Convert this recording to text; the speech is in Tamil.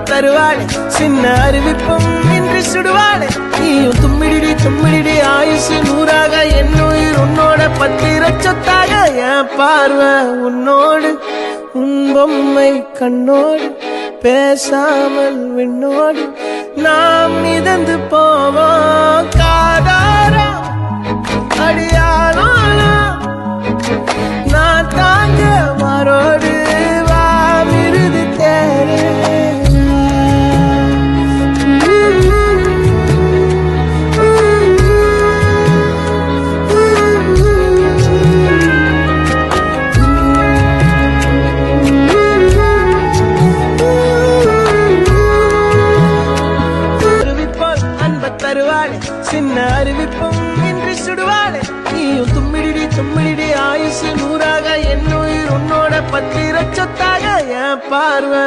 தருவாளே சின்ன அறிவிப்பும் இன்றி சுடுவாளே நீயும் தும்மிடி தும்மிடி ஆயுசு நூறாக என் உயிர் உன்னோட பத்திர சொத்தாக என் பார்வை உன்னோடு உன் பொம்மை கண்ணோடு பேசாமல் விண்ணோடு நாம் மிதந்து போவோம் காதாரா அடியாளோ நான் தாங்க மாறோடு வா விருது தேரே தருவாளே சின்ன அறிவிப்பும் இன்றி சுடுவாளே நீயும் தும்மிடி ஆயுசு நூறாக என் உயிர் உன்னோட பத்திர சொத்தாக என் பார்வை